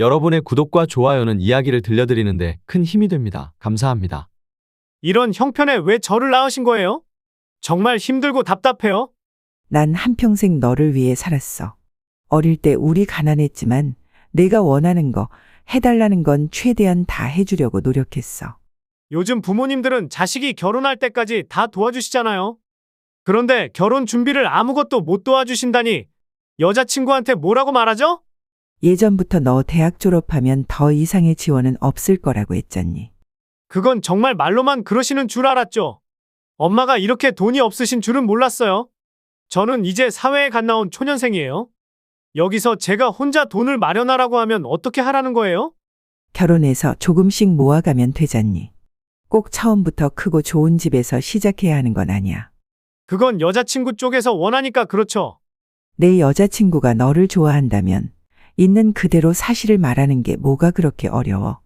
여러분의 구독과 좋아요는 이야기를 들려드리는데 큰 힘이 됩니다. 감사합니다. 이런 형편에 왜 저를 낳으신 거예요? 정말 힘들고 답답해요. 난 한평생 너를 위해 살았어. 어릴 때 우리 가난했지만 내가 원하는 거 해달라는 건 최대한 다 해주려고 노력했어. 요즘 부모님들은 자식이 결혼할 때까지 다 도와주시잖아요. 그런데 결혼 준비를 아무것도 못 도와주신다니 여자친구한테 뭐라고 말하죠? 예전부터 너 대학 졸업하면 더 이상의 지원은 없을 거라고 했잖니. 그건 정말 말로만 그러시는 줄 알았죠. 엄마가 이렇게 돈이 없으신 줄은 몰랐어요. 저는 이제 사회에 갓 나온 초년생이에요. 여기서 제가 혼자 돈을 마련하라고 하면 어떻게 하라는 거예요? 결혼해서 조금씩 모아가면 되잖니. 꼭 처음부터 크고 좋은 집에서 시작해야 하는 건 아니야. 그건 여자친구 쪽에서 원하니까 그렇죠. 내 여자친구가 너를 좋아한다면 있는 그대로 사실을 말하는 게 뭐가 그렇게 어려워.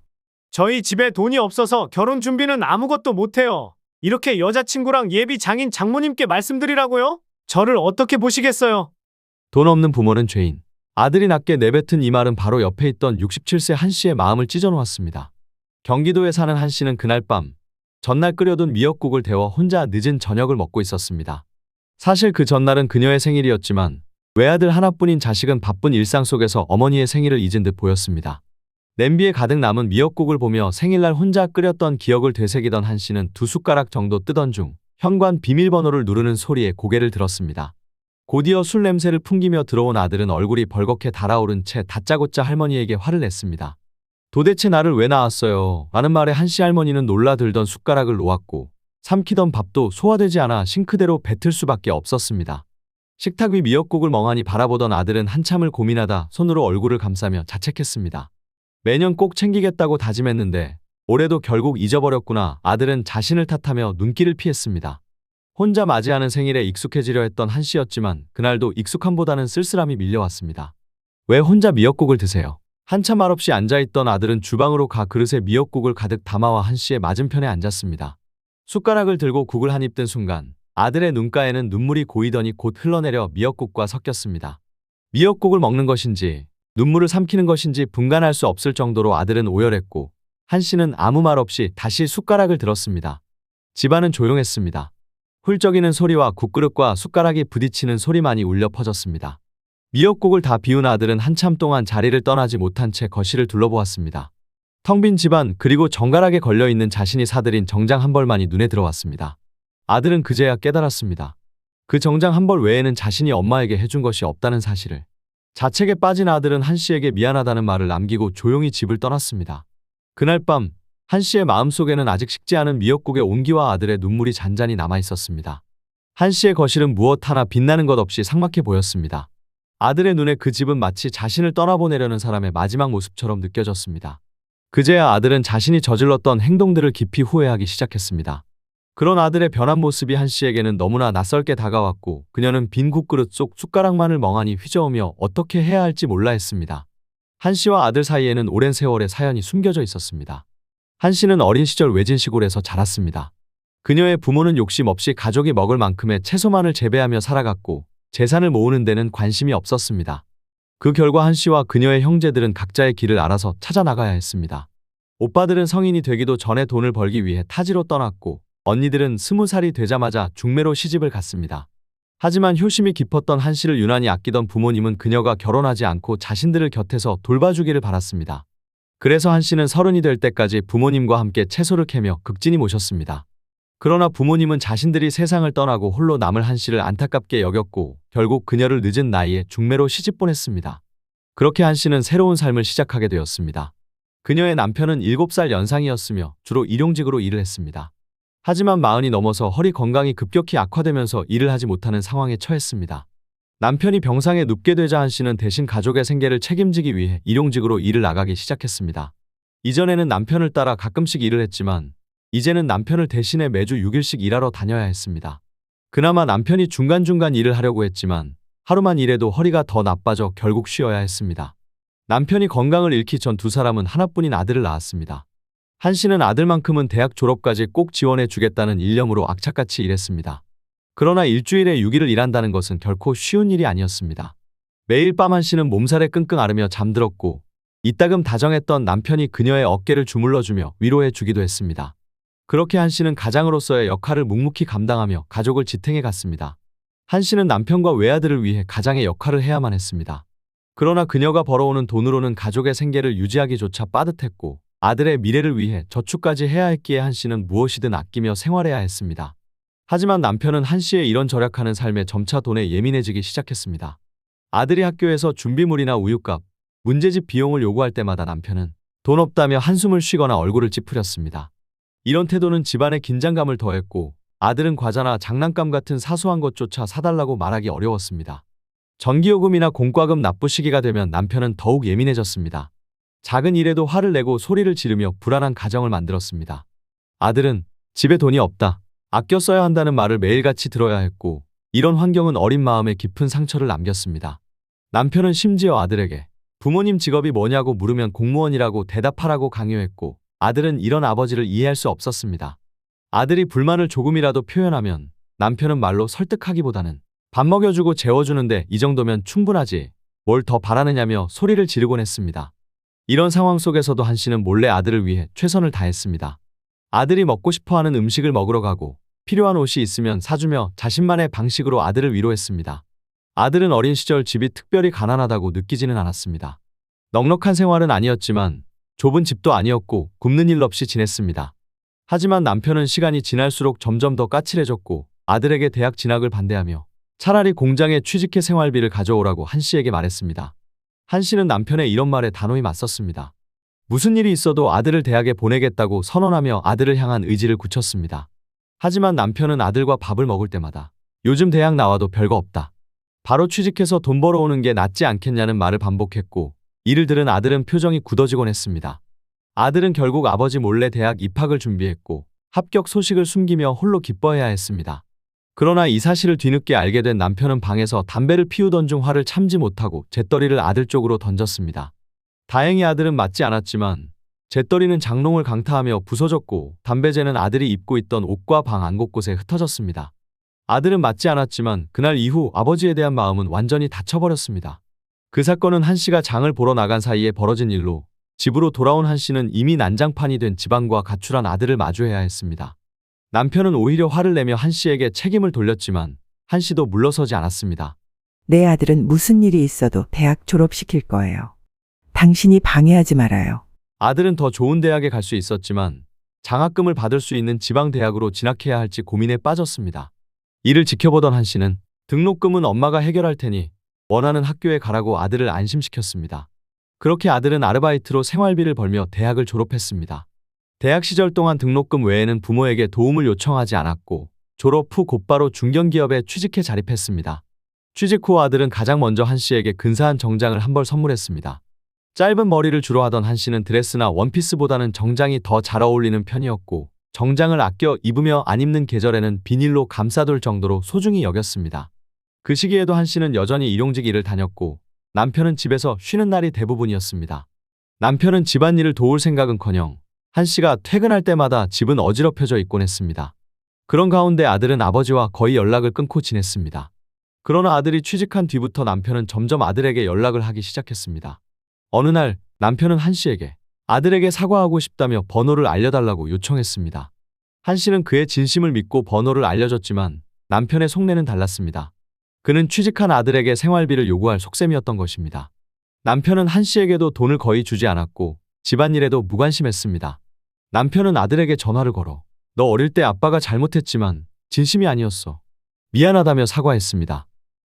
저희 집에 돈이 없어서 결혼 준비는 아무것도 못해요. 이렇게 여자친구랑 예비 장인 장모님께 말씀드리라고요? 저를 어떻게 보시겠어요? 돈 없는 부모는 죄인. 아들이 낳게 내뱉은 이 말은 바로 옆에 있던 67세 한 씨의 마음을 찢어놓았습니다. 경기도에 사는 한 씨는 그날 밤 전날 끓여둔 미역국을 데워 혼자 늦은 저녁을 먹고 있었습니다. 사실 그 전날은 그녀의 생일이었지만 외아들 하나뿐인 자식은 바쁜 일상 속에서 어머니의 생일을 잊은 듯 보였습니다. 냄비에 가득 남은 미역국을 보며 생일날 혼자 끓였던 기억을 되새기던 한 씨는 2숟가락 정도 뜨던 중 현관 비밀번호를 누르는 소리에 고개를 들었습니다. 곧이어 술 냄새를 풍기며 들어온 아들은 얼굴이 벌겋게 달아오른 채 다짜고짜 할머니에게 화를 냈습니다. 도대체 나를 왜 낳았어요? 라는 말에 한 씨 할머니는 놀라들던 숟가락을 놓았고 삼키던 밥도 소화되지 않아 싱크대로 뱉을 수밖에 없었습니다. 식탁 위 미역국을 멍하니 바라보던 아들은 한참을 고민하다 손으로 얼굴을 감싸며 자책했습니다. 매년 꼭 챙기겠다고 다짐했는데 올해도 결국 잊어버렸구나. 아들은 자신을 탓하며 눈길을 피했습니다. 혼자 맞이하는 생일에 익숙해지려 했던 한 씨였지만 그날도 익숙함보다는 쓸쓸함이 밀려왔습니다. 왜 혼자 미역국을 드세요? 한참 말없이 앉아있던 아들은 주방으로 가 그릇에 미역국을 가득 담아와 한 씨의 맞은편에 앉았습니다. 숟가락을 들고 국을 한 입 든 순간 아들의 눈가에는 눈물이 고이더니 곧 흘러내려 미역국과 섞였습니다. 미역국을 먹는 것인지 눈물을 삼키는 것인지 분간할 수 없을 정도로 아들은 오열했고 한 씨는 아무 말 없이 다시 숟가락을 들었습니다. 집안은 조용했습니다. 훌쩍이는 소리와 국그릇과 숟가락이 부딪히는 소리만이 울려 퍼졌습니다. 미역국을 다 비운 아들은 한참 동안 자리를 떠나지 못한 채 거실을 둘러보았습니다. 텅 빈 집안 그리고 정갈하게 걸려있는 자신이 사들인 정장 한 벌만이 눈에 들어왔습니다. 아들은 그제야 깨달았습니다. 그 정장 한 벌 외에는 자신이 엄마에게 해준 것이 없다는 사실을. 자책에 빠진 아들은 한 씨에게 미안하다는 말을 남기고 조용히 집을 떠났습니다. 그날 밤 한 씨의 마음속에는 아직 식지 않은 미역국의 온기와 아들의 눈물이 잔잔히 남아있었습니다. 한 씨의 거실은 무엇 하나 빛나는 것 없이 삭막해 보였습니다. 아들의 눈에 그 집은 마치 자신을 떠나보내려는 사람의 마지막 모습처럼 느껴졌습니다. 그제야 아들은 자신이 저질렀던 행동들을 깊이 후회하기 시작했습니다. 그런 아들의 변한 모습이 한 씨에게는 너무나 낯설게 다가왔고 그녀는 빈 국그릇 속 숟가락만을 멍하니 휘저으며 어떻게 해야 할지 몰라 했습니다. 한 씨와 아들 사이에는 오랜 세월의 사연이 숨겨져 있었습니다. 한 씨는 어린 시절 외진 시골에서 자랐습니다. 그녀의 부모는 욕심 없이 가족이 먹을 만큼의 채소만을 재배하며 살아갔고 재산을 모으는 데는 관심이 없었습니다. 그 결과 한 씨와 그녀의 형제들은 각자의 길을 알아서 찾아 나가야 했습니다. 오빠들은 성인이 되기도 전에 돈을 벌기 위해 타지로 떠났고 언니들은 20살이 되자마자 중매로 시집을 갔습니다. 하지만 효심이 깊었던 한 씨를 유난히 아끼던 부모님은 그녀가 결혼하지 않고 자신들을 곁에서 돌봐주기를 바랐습니다. 그래서 한 씨는 30이 될 때까지 부모님과 함께 채소를 캐며 극진히 모셨습니다. 그러나 부모님은 자신들이 세상을 떠나고 홀로 남을 한 씨를 안타깝게 여겼고 결국 그녀를 늦은 나이에 중매로 시집 보냈습니다. 그렇게 한 씨는 새로운 삶을 시작하게 되었습니다. 그녀의 남편은 7살 연상이었으며 주로 일용직으로 일을 했습니다. 하지만 40이 넘어서 허리 건강이 급격히 악화되면서 일을 하지 못하는 상황에 처했습니다. 남편이 병상에 눕게 되자 한 씨는 대신 가족의 생계를 책임지기 위해 일용직으로 일을 나가기 시작했습니다. 이전에는 남편을 따라 가끔씩 일을 했지만 이제는 남편을 대신해 매주 6일씩 일하러 다녀야 했습니다. 그나마 남편이 중간중간 일을 하려고 했지만 하루만 일해도 허리가 더 나빠져 결국 쉬어야 했습니다. 남편이 건강을 잃기 전 두 사람은 하나뿐인 아들을 낳았습니다. 한 씨는 아들만큼은 대학 졸업까지 꼭 지원해 주겠다는 일념으로 악착같이 일했습니다. 그러나 일주일에 6일을 일한다는 것은 결코 쉬운 일이 아니었습니다. 매일 밤 한 씨는 몸살에 끙끙 앓으며 잠들었고 이따금 다정했던 남편이 그녀의 어깨를 주물러주며 위로해 주기도 했습니다. 그렇게 한 씨는 가장으로서의 역할을 묵묵히 감당하며 가족을 지탱해 갔습니다. 한 씨는 남편과 외아들을 위해 가장의 역할을 해야만 했습니다. 그러나 그녀가 벌어오는 돈으로는 가족의 생계를 유지하기조차 빠듯했고 아들의 미래를 위해 저축까지 해야 했기에 한 씨는 무엇이든 아끼며 생활해야 했습니다. 하지만 남편은 한 씨의 이런 절약하는 삶에 점차 돈에 예민해지기 시작했습니다. 아들이 학교에서 준비물이나 우유값, 문제집 비용을 요구할 때마다 남편은 돈 없다며 한숨을 쉬거나 얼굴을 찌푸렸습니다. 이런 태도는 집안의 긴장감을 더했고 아들은 과자나 장난감 같은 사소한 것조차 사달라고 말하기 어려웠습니다. 전기요금이나 공과금 납부 시기가 되면 남편은 더욱 예민해졌습니다. 작은 일에도 화를 내고 소리를 지르며 불안한 가정을 만들었습니다. 아들은 집에 돈이 없다, 아껴 써야 한다는 말을 매일같이 들어야 했고 이런 환경은 어린 마음에 깊은 상처를 남겼습니다. 남편은 심지어 아들에게 부모님 직업이 뭐냐고 물으면 공무원이라고 대답하라고 강요했고 아들은 이런 아버지를 이해할 수 없었습니다. 아들이 불만을 조금이라도 표현하면 남편은 말로 설득하기보다는 밥 먹여주고 재워주는데 이 정도면 충분하지, 뭘 더 바라느냐며 소리를 지르곤 했습니다. 이런 상황 속에서도 한 씨는 몰래 아들을 위해 최선을 다했습니다. 아들이 먹고 싶어하는 음식을 먹으러 가고 필요한 옷이 있으면 사주며 자신만의 방식으로 아들을 위로했습니다. 아들은 어린 시절 집이 특별히 가난하다고 느끼지는 않았습니다. 넉넉한 생활은 아니었지만 좁은 집도 아니었고 굶는 일 없이 지냈습니다. 하지만 남편은 시간이 지날수록 점점 더 까칠해졌고 아들에게 대학 진학을 반대하며 차라리 공장에 취직해 생활비를 가져오라고 한 씨에게 말했습니다. 한 씨는 남편의 이런 말에 단호히 맞섰습니다. 무슨 일이 있어도 아들을 대학에 보내겠다고 선언하며 아들을 향한 의지를 굳혔습니다. 하지만 남편은 아들과 밥을 먹을 때마다 요즘 대학 나와도 별거 없다, 바로 취직해서 돈 벌어오는 게 낫지 않겠냐는 말을 반복했고 이를 들은 아들은 표정이 굳어지곤 했습니다. 아들은 결국 아버지 몰래 대학 입학을 준비했고 합격 소식을 숨기며 홀로 기뻐해야 했습니다. 그러나 이 사실을 뒤늦게 알게 된 남편은 방에서 담배를 피우던 중 화를 참지 못하고 재떨이를 아들 쪽으로 던졌습니다. 다행히 아들은 맞지 않았지만 재떨이는 장롱을 강타하며 부서졌고 담배재는 아들이 입고 있던 옷과 방 안 곳곳에 흩어졌습니다. 아들은 맞지 않았지만 그날 이후 아버지에 대한 마음은 완전히 닫혀버렸습니다. 그 사건은 한 씨가 장을 보러 나간 사이에 벌어진 일로 집으로 돌아온 한 씨는 이미 난장판이 된 집안과 가출한 아들을 마주해야 했습니다. 남편은 오히려 화를 내며 한 씨에게 책임을 돌렸지만 한 씨도 물러서지 않았습니다. 내 아들은 무슨 일이 있어도 대학 졸업시킬 거예요. 당신이 방해하지 말아요. 아들은 더 좋은 대학에 갈 수 있었지만 장학금을 받을 수 있는 지방 대학으로 진학해야 할지 고민에 빠졌습니다. 이를 지켜보던 한 씨는 등록금은 엄마가 해결할 테니 원하는 학교에 가라고 아들을 안심시켰습니다. 그렇게 아들은 아르바이트로 생활비를 벌며 대학을 졸업했습니다. 대학 시절 동안 등록금 외에는 부모에게 도움을 요청하지 않았고 졸업 후 곧바로 중견기업에 취직해 자립했습니다. 취직 후 아들은 가장 먼저 한 씨에게 근사한 정장을 한 벌 선물했습니다. 짧은 머리를 주로 하던 한 씨는 드레스나 원피스보다는 정장이 더 잘 어울리는 편이었고 정장을 아껴 입으며 안 입는 계절에는 비닐로 감싸둘 정도로 소중히 여겼습니다. 그 시기에도 한 씨는 여전히 일용직 일을 다녔고 남편은 집에서 쉬는 날이 대부분이었습니다. 남편은 집안일을 도울 생각은커녕 한 씨가 퇴근할 때마다 집은 어지럽혀져 있곤 했습니다. 그런 가운데 아들은 아버지와 거의 연락을 끊고 지냈습니다. 그러나 아들이 취직한 뒤부터 남편은 점점 아들에게 연락을 하기 시작했습니다. 어느 날 남편은 한 씨에게 아들에게 사과하고 싶다며 번호를 알려달라고 요청했습니다. 한 씨는 그의 진심을 믿고 번호를 알려줬지만 남편의 속내는 달랐습니다. 그는 취직한 아들에게 생활비를 요구할 속셈이었던 것입니다. 남편은 한 씨에게도 돈을 거의 주지 않았고 집안일에도 무관심했습니다. 남편은 아들에게 전화를 걸어 너 어릴 때 아빠가 잘못했지만 진심이 아니었어, 미안하다며 사과했습니다.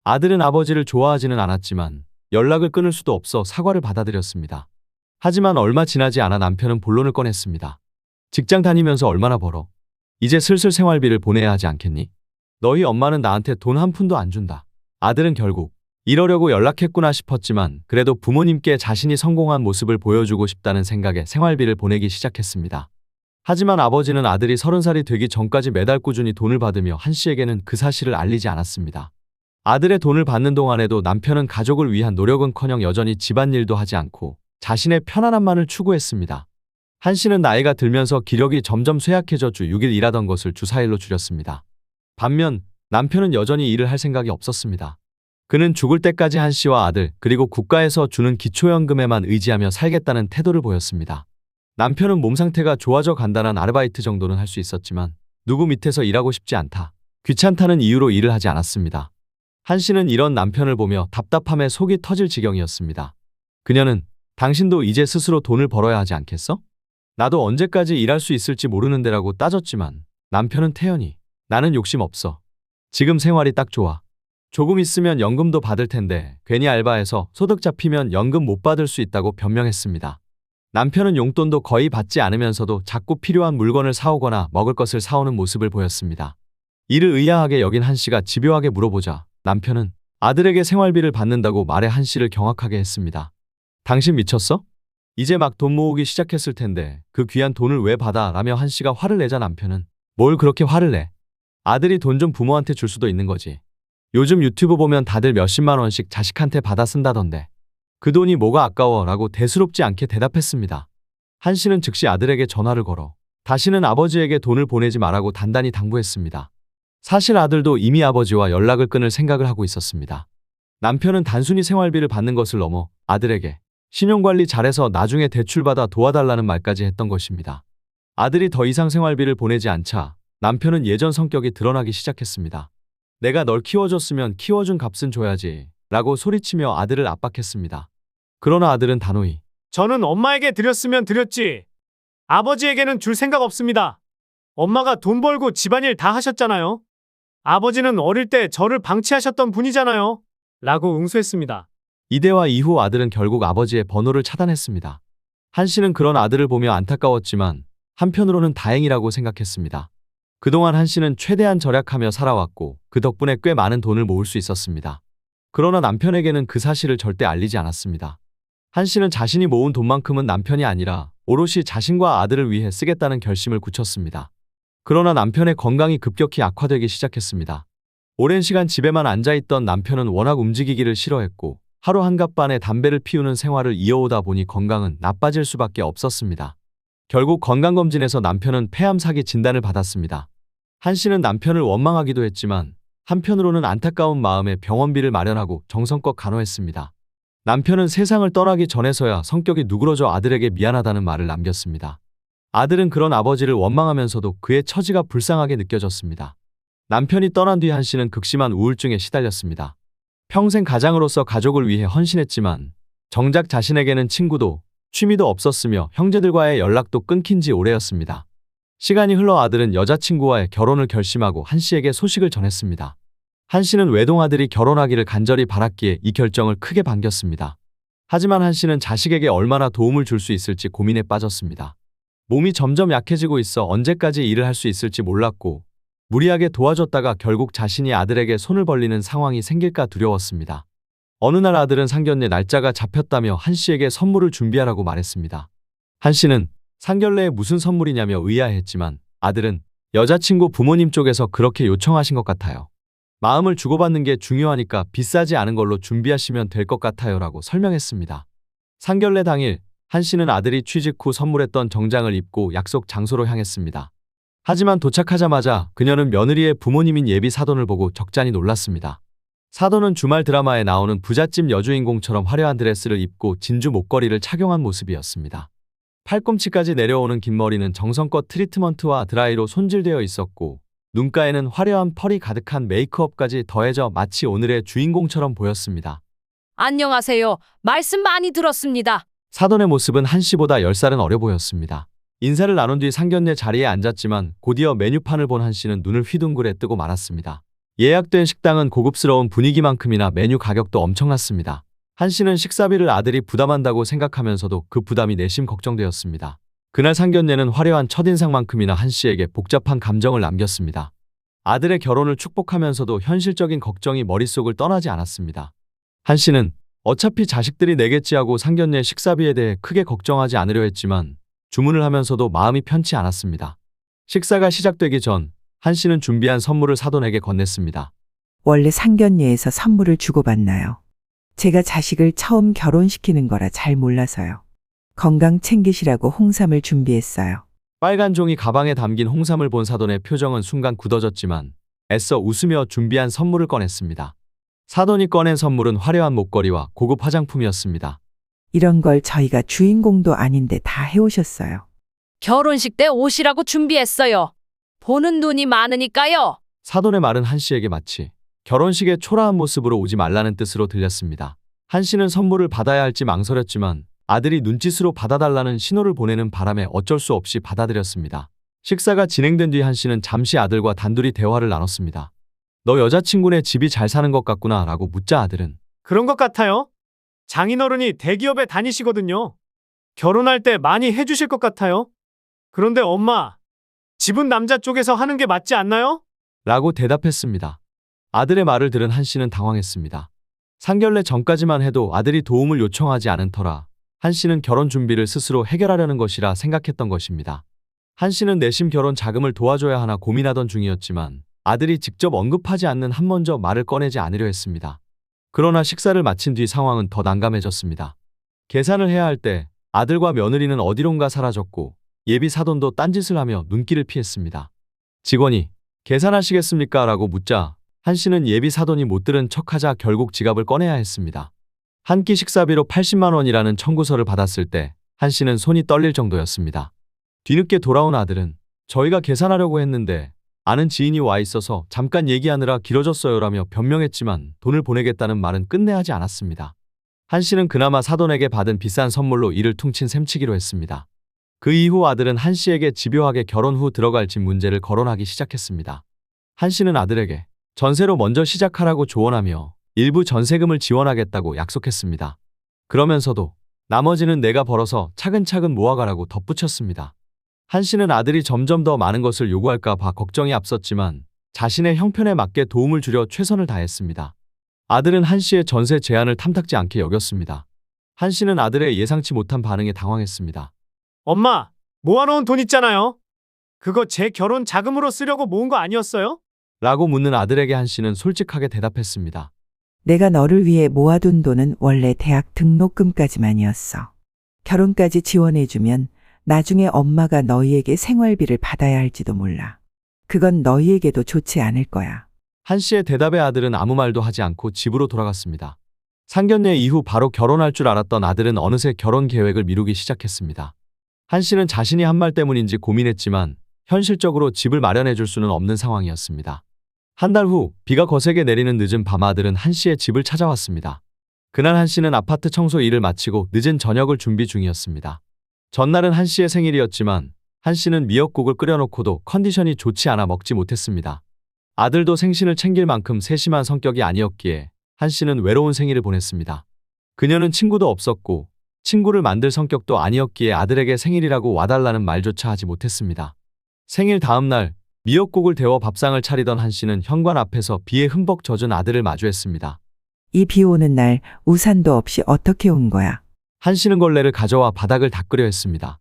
아들은 아버지를 좋아하지는 않았지만 연락을 끊을 수도 없어 사과를 받아들였습니다. 하지만 얼마 지나지 않아 남편은 본론을 꺼냈습니다. 직장 다니면서 얼마나 벌어? 이제 슬슬 생활비를 보내야 하지 않겠니? 너희 엄마는 나한테 돈 한 푼도 안 준다. 아들은 결국 이러려고 연락했구나 싶었지만 그래도 부모님께 자신이 성공한 모습을 보여주고 싶다는 생각에 생활비를 보내기 시작했습니다. 하지만 아버지는 아들이 30살이 되기 전까지 매달 꾸준히 돈을 받으며 한 씨에게는 그 사실을 알리지 않았습니다. 아들의 돈을 받는 동안에도 남편은 가족을 위한 노력은커녕 여전히 집안일도 하지 않고 자신의 편안함만을 추구했습니다. 한 씨는 나이가 들면서 기력이 점점 쇠약해져 주 6일 일하던 것을 주 4일로 줄였습니다. 반면 남편은 여전히 일을 할 생각이 없었습니다. 그는 죽을 때까지 한 씨와 아들 그리고 국가에서 주는 기초연금에만 의지하며 살겠다는 태도를 보였습니다. 남편은 몸 상태가 좋아져 간단한 아르바이트 정도는 할 수 있었지만 누구 밑에서 일하고 싶지 않다, 귀찮다는 이유로 일을 하지 않았습니다. 한 씨는 이런 남편을 보며 답답함에 속이 터질 지경이었습니다. 그녀는 당신도 이제 스스로 돈을 벌어야 하지 않겠어? 나도 언제까지 일할 수 있을지 모르는데라고 따졌지만 남편은 태연히 나는 욕심 없어. 지금 생활이 딱 좋아. 조금 있으면 연금도 받을 텐데 괜히 알바해서 소득 잡히면 연금 못 받을 수 있다고 변명했습니다. 남편은 용돈도 거의 받지 않으면서도 자꾸 필요한 물건을 사오거나 먹을 것을 사오는 모습을 보였습니다. 이를 의아하게 여긴 한 씨가 집요하게 물어보자 남편은 아들에게 생활비를 받는다고 말해 한 씨를 경악하게 했습니다. 당신 미쳤어? 이제 막 돈 모으기 시작했을 텐데 그 귀한 돈을 왜 받아? 라며 한 씨가 화를 내자 남편은 뭘 그렇게 화를 내? 아들이 돈 좀 부모한테 줄 수도 있는 거지. 요즘 유튜브 보면 다들 몇십만 원씩 자식한테 받아 쓴다던데. 그 돈이 뭐가 아까워? 라고 대수롭지 않게 대답했습니다. 한 씨는 즉시 아들에게 전화를 걸어 다시는 아버지에게 돈을 보내지 말라고 단단히 당부했습니다. 사실 아들도 이미 아버지와 연락을 끊을 생각을 하고 있었습니다. 남편은 단순히 생활비를 받는 것을 넘어 아들에게 신용관리 잘해서 나중에 대출받아 도와달라는 말까지 했던 것입니다. 아들이 더 이상 생활비를 보내지 않자 남편은 예전 성격이 드러나기 시작했습니다. 내가 널 키워줬으면 키워준 값은 줘야지 라고 소리치며 아들을 압박했습니다. 그러나 아들은 단호히 저는 엄마에게 드렸으면 드렸지. 아버지에게는 줄 생각 없습니다. 엄마가 돈 벌고 집안일 다 하셨잖아요. 아버지는 어릴 때 저를 방치하셨던 분이잖아요. 라고 응수했습니다. 이 대화 이후 아들은 결국 아버지의 번호를 차단했습니다. 한 씨는 그런 아들을 보며 안타까웠지만 한편으로는 다행이라고 생각했습니다. 그동안 한 씨는 최대한 절약하며 살아왔고 그 덕분에 꽤 많은 돈을 모을 수 있었습니다. 그러나 남편에게는 그 사실을 절대 알리지 않았습니다. 한 씨는 자신이 모은 돈만큼은 남편이 아니라 오롯이 자신과 아들을 위해 쓰겠다는 결심을 굳혔습니다. 그러나 남편의 건강이 급격히 악화되기 시작했습니다. 오랜 시간 집에만 앉아있던 남편은 워낙 움직이기를 싫어했고 하루 한갑반에 담배를 피우는 생활을 이어오다 보니 건강은 나빠질 수밖에 없었습니다. 결국 건강검진에서 남편은 폐암 사기 진단을 받았습니다. 한 씨는 남편을 원망하기도 했지만 한편으로는 안타까운 마음에 병원비를 마련하고 정성껏 간호했습니다. 남편은 세상을 떠나기 전에서야 성격이 누그러져 아들에게 미안하다는 말을 남겼습니다. 아들은 그런 아버지를 원망하면서도 그의 처지가 불쌍하게 느껴졌습니다. 남편이 떠난 뒤 한 씨는 극심한 우울증에 시달렸습니다. 평생 가장으로서 가족을 위해 헌신했지만 정작 자신에게는 친구도 취미도 없었으며 형제들과의 연락도 끊긴 지 오래였습니다. 시간이 흘러 아들은 여자친구와의 결혼을 결심하고 한 씨에게 소식을 전했습니다. 한 씨는 외동아들이 결혼하기를 간절히 바랐기에 이 결정을 크게 반겼습니다. 하지만 한 씨는 자식에게 얼마나 도움을 줄 수 있을지 고민에 빠졌습니다. 몸이 점점 약해지고 있어 언제까지 일을 할 수 있을지 몰랐고 무리하게 도와줬다가 결국 자신이 아들에게 손을 벌리는 상황이 생길까 두려웠습니다. 어느 날 아들은 상견례 날짜가 잡혔다며 한 씨에게 선물을 준비하라고 말했습니다. 한 씨는 상견례에 무슨 선물이냐며 의아해했지만 아들은 여자친구 부모님 쪽에서 그렇게 요청하신 것 같아요. 마음을 주고받는 게 중요하니까 비싸지 않은 걸로 준비하시면 될 것 같아요 라고 설명했습니다. 상견례 당일 한 씨는 아들이 취직 후 선물했던 정장을 입고 약속 장소로 향했습니다. 하지만 도착하자마자 그녀는 며느리의 부모님인 예비 사돈을 보고 적잖이 놀랐습니다. 사돈은 주말 드라마에 나오는 부잣집 여주인공처럼 화려한 드레스를 입고 진주 목걸이를 착용한 모습이었습니다. 팔꿈치까지 내려오는 긴 머리는 정성껏 트리트먼트와 드라이로 손질되어 있었고 눈가에는 화려한 펄이 가득한 메이크업까지 더해져 마치 오늘의 주인공처럼 보였습니다. 안녕하세요. 말씀 많이 들었습니다. 사돈의 모습은 한 씨보다 10살은 어려 보였습니다. 인사를 나눈 뒤 상견례 자리에 앉았지만 곧이어 메뉴판을 본 한 씨는 눈을 휘둥그레 뜨고 말았습니다. 예약된 식당은 고급스러운 분위기만큼이나 메뉴 가격도 엄청났습니다. 한 씨는 식사비를 아들이 부담한다고 생각하면서도 그 부담이 내심 걱정되었습니다. 그날 상견례는 화려한 첫인상만큼이나 한 씨에게 복잡한 감정을 남겼습니다. 아들의 결혼을 축복하면서도 현실적인 걱정이 머릿속을 떠나지 않았습니다. 한 씨는 어차피 자식들이 내겠지 하고 상견례 식사비에 대해 크게 걱정하지 않으려 했지만 주문을 하면서도 마음이 편치 않았습니다. 식사가 시작되기 전 한 씨는 준비한 선물을 사돈에게 건넸습니다. 원래 상견례에서 선물을 주고받나요? 제가 자식을 처음 결혼시키는 거라 잘 몰라서요. 건강 챙기시라고 홍삼을 준비했어요. 빨간 종이 가방에 담긴 홍삼을 본 사돈의 표정은 순간 굳어졌지만 애써 웃으며 준비한 선물을 꺼냈습니다. 사돈이 꺼낸 선물은 화려한 목걸이와 고급 화장품이었습니다. 이런 걸 저희가 주인공도 아닌데 다 해오셨어요. 결혼식 때 옷이라고 준비했어요. 보는 눈이 많으니까요. 사돈의 말은 한 씨에게 마치 결혼식에 초라한 모습으로 오지 말라는 뜻으로 들렸습니다. 한 씨는 선물을 받아야 할지 망설였지만 아들이 눈짓으로 받아달라는 신호를 보내는 바람에 어쩔 수 없이 받아들였습니다. 식사가 진행된 뒤 한 씨는 잠시 아들과 단둘이 대화를 나눴습니다. 너 여자친구네 집이 잘 사는 것 같구나 라고 묻자 아들은 그런 것 같아요. 장인어른이 대기업에 다니시거든요. 결혼할 때 많이 해주실 것 같아요. 그런데 엄마, 집은 남자 쪽에서 하는 게 맞지 않나요? 라고 대답했습니다. 아들의 말을 들은 한 씨는 당황했습니다. 상견례 전까지만 해도 아들이 도움을 요청하지 않은 터라 한 씨는 결혼 준비를 스스로 해결하려는 것이라 생각했던 것입니다. 한 씨는 내심 결혼 자금을 도와줘야 하나 고민하던 중이었지만 아들이 직접 언급하지 않는 한 먼저 말을 꺼내지 않으려 했습니다. 그러나 식사를 마친 뒤 상황은 더 난감해졌습니다. 계산을 해야 할 때 아들과 며느리는 어디론가 사라졌고 예비 사돈도 딴짓을 하며 눈길을 피했습니다. 직원이 계산하시겠습니까? 라고 묻자 한 씨는 예비 사돈이 못 들은 척하자 결국 지갑을 꺼내야 했습니다. 한 끼 식사비로 80만 원이라는 청구서를 받았을 때 한 씨는 손이 떨릴 정도였습니다. 뒤늦게 돌아온 아들은 저희가 계산하려고 했는데 아는 지인이 와 있어서 잠깐 얘기하느라 길어졌어요라며 변명했지만 돈을 보내겠다는 말은 끝내 하지 않았습니다. 한 씨는 그나마 사돈에게 받은 비싼 선물로 이를 퉁친 셈치기로 했습니다. 그 이후 아들은 한 씨에게 집요하게 결혼 후 들어갈 집 문제를 거론하기 시작했습니다. 한 씨는 아들에게 전세로 먼저 시작하라고 조언하며 일부 전세금을 지원하겠다고 약속했습니다. 그러면서도 나머지는 내가 벌어서 차근차근 모아가라고 덧붙였습니다. 한 씨는 아들이 점점 더 많은 것을 요구할까 봐 걱정이 앞섰지만 자신의 형편에 맞게 도움을 주려 최선을 다했습니다. 아들은 한 씨의 전세 제안을 탐탁지 않게 여겼습니다. 한 씨는 아들의 예상치 못한 반응에 당황했습니다. 엄마, 모아놓은 돈 있잖아요. 그거 제 결혼 자금으로 쓰려고 모은 거 아니었어요? 라고 묻는 아들에게 한 씨는 솔직하게 대답했습니다. 내가 너를 위해 모아둔 돈은 원래 대학 등록금까지만이었어. 결혼까지 지원해주면 나중에 엄마가 너희에게 생활비를 받아야 할지도 몰라. 그건 너희에게도 좋지 않을 거야. 한 씨의 대답에 아들은 아무 말도 하지 않고 집으로 돌아갔습니다. 상견례 이후 바로 결혼할 줄 알았던 아들은 어느새 결혼 계획을 미루기 시작했습니다. 한 씨는 자신이 한 말 때문인지 고민했지만 현실적으로 집을 마련해 줄 수는 없는 상황이었습니다. 한 달 후 비가 거세게 내리는 늦은 밤 아들은 한 씨의 집을 찾아왔습니다. 그날 한 씨는 아파트 청소 일을 마치고 늦은 저녁을 준비 중이었습니다. 전날은 한 씨의 생일이었지만 한 씨는 미역국을 끓여놓고도 컨디션이 좋지 않아 먹지 못했습니다. 아들도 생신을 챙길 만큼 세심한 성격이 아니었기에 한 씨는 외로운 생일을 보냈습니다. 그녀는 친구도 없었고 친구를 만들 성격도 아니었기에 아들에게 생일이라고 와달라는 말조차 하지 못했습니다. 생일 다음 날 미역국을 데워 밥상을 차리던 한 씨는 현관 앞에서 비에 흠뻑 젖은 아들을 마주했습니다. 이 비 오는 날 우산도 없이 어떻게 온 거야? 한 씨는 걸레를 가져와 바닥을 닦으려 했습니다.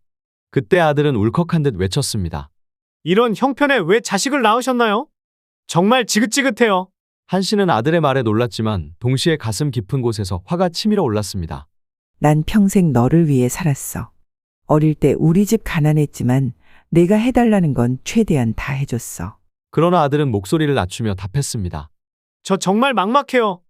그때 아들은 울컥한 듯 외쳤습니다. 이런 형편에 왜 자식을 낳으셨나요? 정말 지긋지긋해요. 한 씨는 아들의 말에 놀랐지만 동시에 가슴 깊은 곳에서 화가 치밀어 올랐습니다. 난 평생 너를 위해 살았어. 어릴 때 우리 집 가난했지만 내가 해달라는 건 최대한 다 해줬어. 그러나 아들은 목소리를 낮추며 답했습니다. 저 정말 막막해요.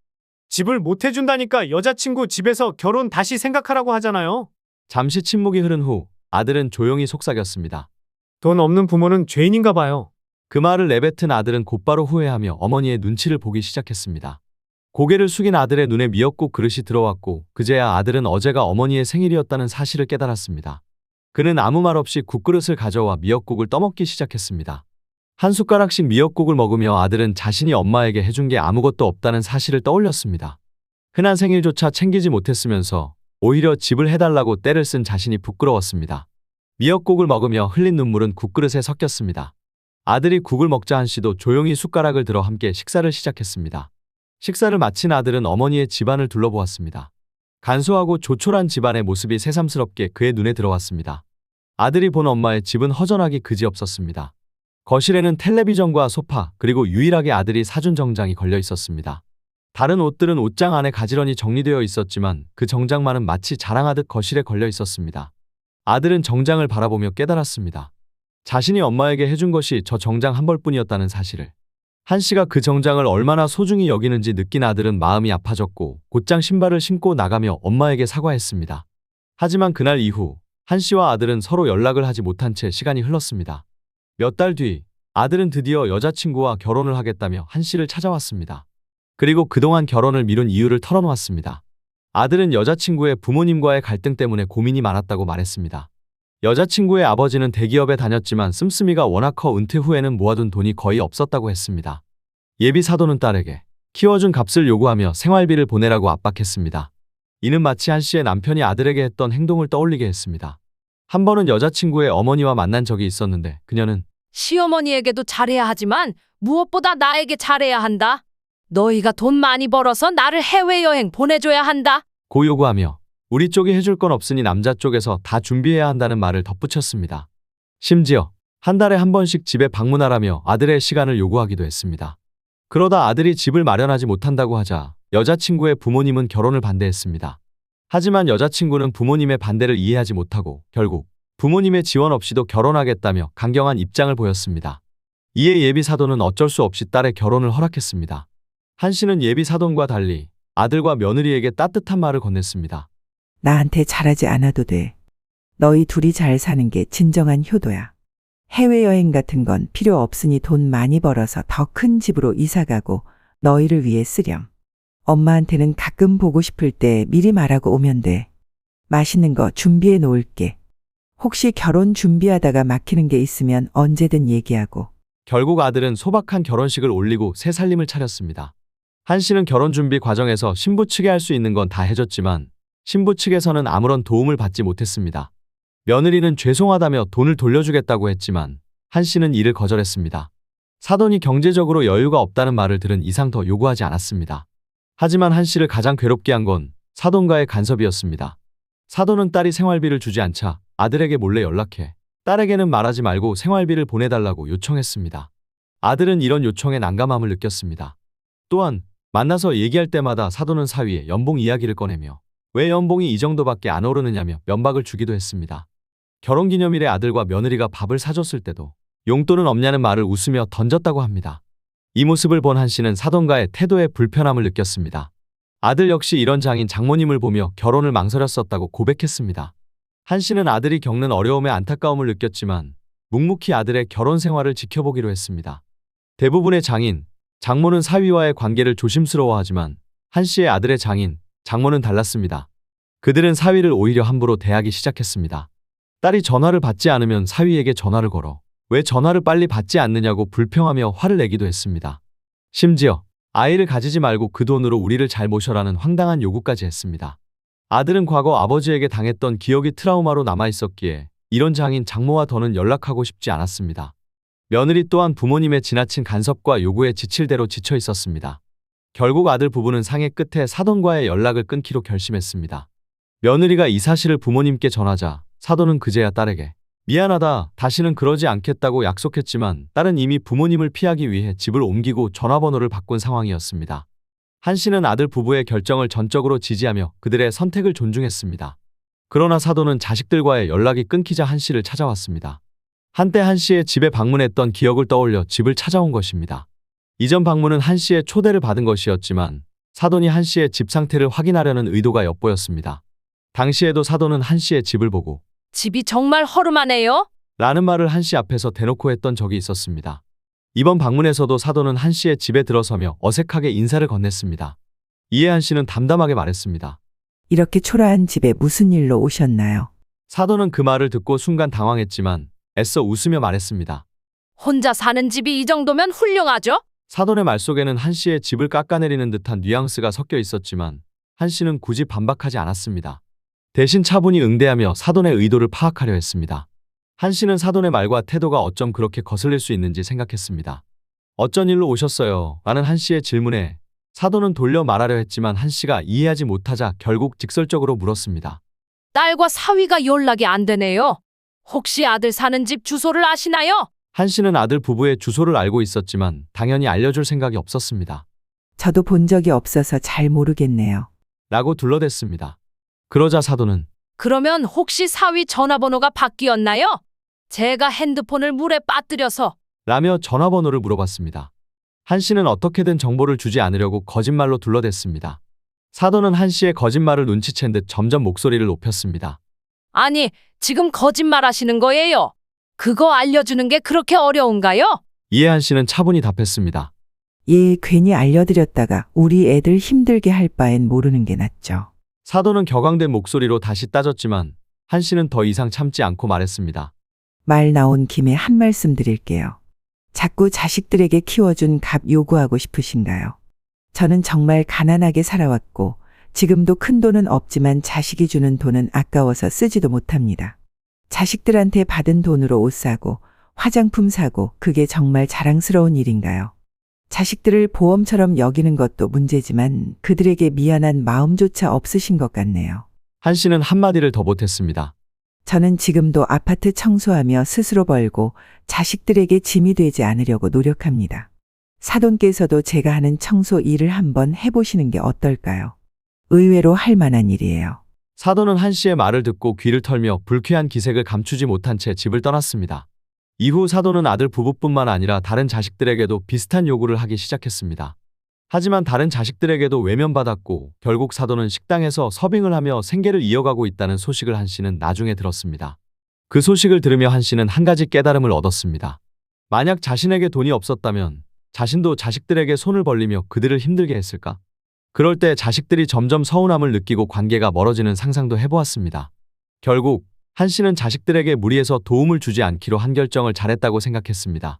집을 못 해준다니까 여자친구 집에서 결혼 다시 생각하라고 하잖아요. 잠시 침묵이 흐른 후 아들은 조용히 속삭였습니다. 돈 없는 부모는 죄인인가 봐요. 그 말을 내뱉은 아들은 곧바로 후회하며 어머니의 눈치를 보기 시작했습니다. 고개를 숙인 아들의 눈에 미역국 그릇이 들어왔고 그제야 아들은 어제가 어머니의 생일이었다는 사실을 깨달았습니다. 그는 아무 말 없이 국그릇을 가져와 미역국을 떠먹기 시작했습니다. 한 숟가락씩 미역국을 먹으며 아들은 자신이 엄마에게 해준 게 아무것도 없다는 사실을 떠올렸습니다. 흔한 생일조차 챙기지 못했으면서 오히려 집을 해달라고 떼를 쓴 자신이 부끄러웠습니다. 미역국을 먹으며 흘린 눈물은 국그릇에 섞였습니다. 아들이 국을 먹자 한 씨도 조용히 숟가락을 들어 함께 식사를 시작했습니다. 식사를 마친 아들은 어머니의 집안을 둘러보았습니다. 간소하고 조촐한 집안의 모습이 새삼스럽게 그의 눈에 들어왔습니다. 아들이 본 엄마의 집은 허전하기 그지없었습니다. 거실에는 텔레비전과 소파 그리고 유일하게 아들이 사준 정장이 걸려 있었습니다. 다른 옷들은 옷장 안에 가지런히 정리되어 있었지만 그 정장만은 마치 자랑하듯 거실에 걸려 있었습니다. 아들은 정장을 바라보며 깨달았습니다. 자신이 엄마에게 해준 것이 저 정장 한 벌뿐이었다는 사실을. 한 씨가 그 정장을 얼마나 소중히 여기는지 느낀 아들은 마음이 아파졌고 곧장 신발을 신고 나가며 엄마에게 사과했습니다. 하지만 그날 이후 한 씨와 아들은 서로 연락을 하지 못한 채 시간이 흘렀습니다. 몇 달 뒤 아들은 드디어 여자친구와 결혼을 하겠다며 한 씨를 찾아왔습니다. 그리고 그동안 결혼을 미룬 이유를 털어놓았습니다. 아들은 여자친구의 부모님과의 갈등 때문에 고민이 많았다고 말했습니다. 여자친구의 아버지는 대기업에 다녔지만 씀씀이가 워낙 커 은퇴 후에는 모아둔 돈이 거의 없었다고 했습니다. 예비 사돈은 딸에게 키워준 값을 요구하며 생활비를 보내라고 압박했습니다. 이는 마치 한 씨의 남편이 아들에게 했던 행동을 떠올리게 했습니다. 한 번은 여자친구의 어머니와 만난 적이 있었는데 그녀는 시어머니에게도 잘해야 하지만 무엇보다 나에게 잘해야 한다. 너희가 돈 많이 벌어서 나를 해외여행 보내줘야 한다. 고 요구하며 우리 쪽이 해줄 건 없으니 남자 쪽에서 다 준비해야 한다는 말을 덧붙였습니다. 심지어 한 달에 한 번씩 집에 방문하라며 아들의 시간을 요구하기도 했습니다. 그러다 아들이 집을 마련하지 못한다고 하자 여자친구의 부모님은 결혼을 반대했습니다. 하지만 여자친구는 부모님의 반대를 이해하지 못하고 결국 부모님의 지원 없이도 결혼하겠다며 강경한 입장을 보였습니다. 이에 예비 사돈은 어쩔 수 없이 딸의 결혼을 허락했습니다. 한 씨는 예비 사돈과 달리 아들과 며느리에게 따뜻한 말을 건넸습니다. 나한테 잘하지 않아도 돼. 너희 둘이 잘 사는 게 진정한 효도야. 해외여행 같은 건 필요 없으니 돈 많이 벌어서 더 큰 집으로 이사가고 너희를 위해 쓰렴. 엄마한테는 가끔 보고 싶을 때 미리 말하고 오면 돼. 맛있는 거 준비해 놓을게. 혹시 결혼 준비하다가 막히는 게 있으면 언제든 얘기하고. 결국 아들은 소박한 결혼식을 올리고 새 살림을 차렸습니다. 한 씨는 결혼 준비 과정에서 신부 측에 할 수 있는 건 다 해줬지만 신부 측에서는 아무런 도움을 받지 못했습니다. 며느리는 죄송하다며 돈을 돌려주겠다고 했지만 한 씨는 이를 거절했습니다. 사돈이 경제적으로 여유가 없다는 말을 들은 이상 더 요구하지 않았습니다. 하지만 한 씨를 가장 괴롭게 한 건 사돈과의 간섭이었습니다. 사돈은 딸이 생활비를 주지 않자 아들에게 몰래 연락해 딸에게는 말하지 말고 생활비를 보내달라고 요청했습니다. 아들은 이런 요청에 난감함을 느꼈습니다. 또한 만나서 얘기할 때마다 사돈은 사위의 연봉 이야기를 꺼내며 왜 연봉이 이 정도밖에 안 오르느냐며 면박을 주기도 했습니다. 결혼기념일에 아들과 며느리가 밥을 사줬을 때도 용돈은 없냐는 말을 웃으며 던졌다고 합니다. 이 모습을 본 한 씨는 사돈과의 태도에 불편함을 느꼈습니다. 아들 역시 이런 장인 장모님을 보며 결혼을 망설였었다고 고백했습니다. 한 씨는 아들이 겪는 어려움에 안타까움을 느꼈지만 묵묵히 아들의 결혼 생활을 지켜보기로 했습니다. 대부분의 장인, 장모는 사위와의 관계를 조심스러워하지만 한 씨의 아들의 장인, 장모는 달랐습니다. 그들은 사위를 오히려 함부로 대하기 시작했습니다. 딸이 전화를 받지 않으면 사위에게 전화를 걸어 왜 전화를 빨리 받지 않느냐고 불평하며 화를 내기도 했습니다. 심지어 아이를 가지지 말고 그 돈으로 우리를 잘 모셔라는 황당한 요구까지 했습니다. 아들은 과거 아버지에게 당했던 기억이 트라우마로 남아있었기에 이런 장인 장모와 더는 연락하고 싶지 않았습니다. 며느리 또한 부모님의 지나친 간섭과 요구에 지칠 대로 지쳐 있었습니다. 결국 아들 부부는 상의 끝에 사돈과의 연락을 끊기로 결심했습니다. 며느리가 이 사실을 부모님께 전하자 사돈은 그제야 딸에게 미안하다, 다시는 그러지 않겠다고 약속했지만 딸은 이미 부모님을 피하기 위해 집을 옮기고 전화번호를 바꾼 상황이었습니다. 한 씨는 아들 부부의 결정을 전적으로 지지하며 그들의 선택을 존중했습니다. 그러나 사돈은 자식들과의 연락이 끊기자 한 씨를 찾아왔습니다. 한때 한 씨의 집에 방문했던 기억을 떠올려 집을 찾아온 것입니다. 이전 방문은 한 씨의 초대를 받은 것이었지만 사돈이 한 씨의 집 상태를 확인하려는 의도가 엿보였습니다. 당시에도 사돈은 한 씨의 집을 보고 집이 정말 허름하네요. 라는 말을 한 씨 앞에서 대놓고 했던 적이 있었습니다. 이번 방문에서도 사돈은 한 씨의 집에 들어서며 어색하게 인사를 건넸습니다. 이에 한 씨는 담담하게 말했습니다. 이렇게 초라한 집에 무슨 일로 오셨나요? 사돈은 그 말을 듣고 순간 당황했지만 애써 웃으며 말했습니다. 혼자 사는 집이 이 정도면 훌륭하죠? 사돈의 말 속에는 한 씨의 집을 깎아내리는 듯한 뉘앙스가 섞여 있었지만 한 씨는 굳이 반박하지 않았습니다. 대신 차분히 응대하며 사돈의 의도를 파악하려 했습니다. 한 씨는 사돈의 말과 태도가 어쩜 그렇게 거슬릴 수 있는지 생각했습니다. 어쩐 일로 오셨어요? 라는 한 씨의 질문에 사돈은 돌려 말하려 했지만 한 씨가 이해하지 못하자 결국 직설적으로 물었습니다. 딸과 사위가 연락이 안 되네요. 혹시 아들 사는 집 주소를 아시나요? 한 씨는 아들 부부의 주소를 알고 있었지만 당연히 알려줄 생각이 없었습니다. 저도 본 적이 없어서 잘 모르겠네요. 라고 둘러댔습니다. 그러자 사돈은 그러면 혹시 사위 전화번호가 바뀌었나요? 제가 핸드폰을 물에 빠뜨려서. 라며 전화번호를 물어봤습니다. 한 씨는 어떻게든 정보를 주지 않으려고 거짓말로 둘러댔습니다. 사돈은 한 씨의 거짓말을 눈치챈 듯 점점 목소리를 높였습니다. 아니, 지금 거짓말 하시는 거예요? 그거 알려주는 게 그렇게 어려운가요? 이에 한 씨는 차분히 답했습니다. 예, 괜히 알려드렸다가 우리 애들 힘들게 할 바엔 모르는 게 낫죠. 사돈은 격앙된 목소리로 다시 따졌지만 한 씨는 더 이상 참지 않고 말했습니다. 말 나온 김에 한 말씀 드릴게요. 자꾸 자식들에게 키워준 값 요구하고 싶으신가요? 저는 정말 가난하게 살아왔고 지금도 큰 돈은 없지만 자식이 주는 돈은 아까워서 쓰지도 못합니다. 자식들한테 받은 돈으로 옷 사고 화장품 사고 그게 정말 자랑스러운 일인가요? 자식들을 보험처럼 여기는 것도 문제지만 그들에게 미안한 마음조차 없으신 것 같네요. 한 씨는 한마디를 더 못했습니다. 저는 지금도 아파트 청소하며 스스로 벌고 자식들에게 짐이 되지 않으려고 노력합니다. 사돈께서도 제가 하는 청소 일을 한번 해보시는 게 어떨까요? 의외로 할 만한 일이에요. 사돈은 한 씨의 말을 듣고 귀를 털며 불쾌한 기색을 감추지 못한 채 집을 떠났습니다. 이후 사돈은 아들 부부뿐만 아니라 다른 자식들에게도 비슷한 요구를 하기 시작했습니다. 하지만 다른 자식들에게도 외면받았고 결국 사돈은 식당에서 서빙을 하며 생계를 이어가고 있다는 소식을 한 씨는 나중에 들었습니다. 그 소식을 들으며 한 씨는 한 가지 깨달음을 얻었습니다. 만약 자신에게 돈이 없었다면 자신도 자식들에게 손을 벌리며 그들을 힘들게 했을까? 그럴 때 자식들이 점점 서운함을 느끼고 관계가 멀어지는 상상도 해보았습니다. 결국 한 씨는 자식들에게 무리해서 도움을 주지 않기로 한 결정을 잘했다고 생각했습니다.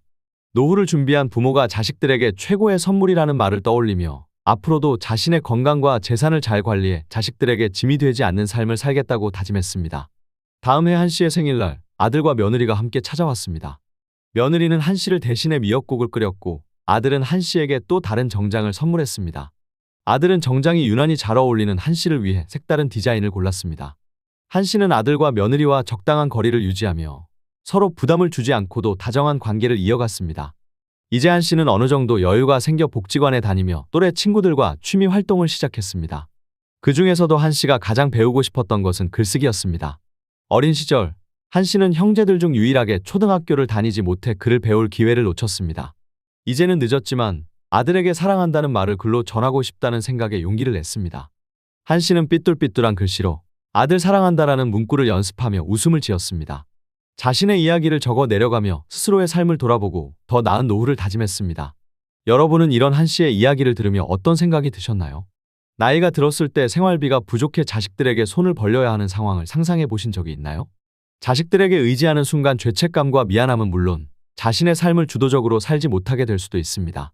노후를 준비한 부모가 자식들에게 최고의 선물이라는 말을 떠올리며 앞으로도 자신의 건강과 재산을 잘 관리해 자식들에게 짐이 되지 않는 삶을 살겠다고 다짐했습니다. 다음 해 한 씨의 생일날 아들과 며느리가 함께 찾아왔습니다. 며느리는 한 씨를 대신해 미역국을 끓였고 아들은 한 씨에게 또 다른 정장을 선물했습니다. 아들은 정장이 유난히 잘 어울리는 한 씨를 위해 색다른 디자인을 골랐습니다. 한 씨는 아들과 며느리와 적당한 거리를 유지하며 서로 부담을 주지 않고도 다정한 관계를 이어갔습니다. 이제 한 씨는 어느 정도 여유가 생겨 복지관에 다니며 또래 친구들과 취미 활동을 시작했습니다. 그 중에서도 한 씨가 가장 배우고 싶었던 것은 글쓰기였습니다. 어린 시절, 한 씨는 형제들 중 유일하게 초등학교를 다니지 못해 글을 배울 기회를 놓쳤습니다. 이제는 늦었지만 아들에게 사랑한다는 말을 글로 전하고 싶다는 생각에 용기를 냈습니다. 한 씨는 삐뚤삐뚤한 글씨로 아들 사랑한다라는 문구를 연습하며 웃음을 지었습니다. 자신의 이야기를 적어 내려가며 스스로의 삶을 돌아보고 더 나은 노후를 다짐했습니다. 여러분은 이런 한 씨의 이야기를 들으며 어떤 생각이 드셨나요? 나이가 들었을 때 생활비가 부족해 자식들에게 손을 벌려야 하는 상황을 상상해 보신 적이 있나요? 자식들에게 의지하는 순간 죄책감과 미안함은 물론 자신의 삶을 주도적으로 살지 못하게 될 수도 있습니다.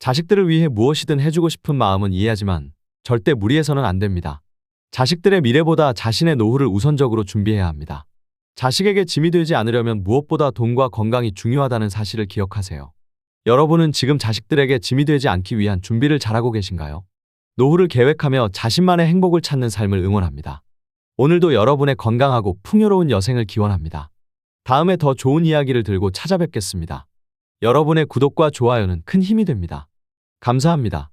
자식들을 위해 무엇이든 해주고 싶은 마음은 이해하지만 절대 무리해서는 안 됩니다. 자식들의 미래보다 자신의 노후를 우선적으로 준비해야 합니다. 자식에게 짐이 되지 않으려면 무엇보다 돈과 건강이 중요하다는 사실을 기억하세요. 여러분은 지금 자식들에게 짐이 되지 않기 위한 준비를 잘하고 계신가요? 노후를 계획하며 자신만의 행복을 찾는 삶을 응원합니다. 오늘도 여러분의 건강하고 풍요로운 여생을 기원합니다. 다음에 더 좋은 이야기를 들고 찾아뵙겠습니다. 여러분의 구독과 좋아요는 큰 힘이 됩니다. 감사합니다.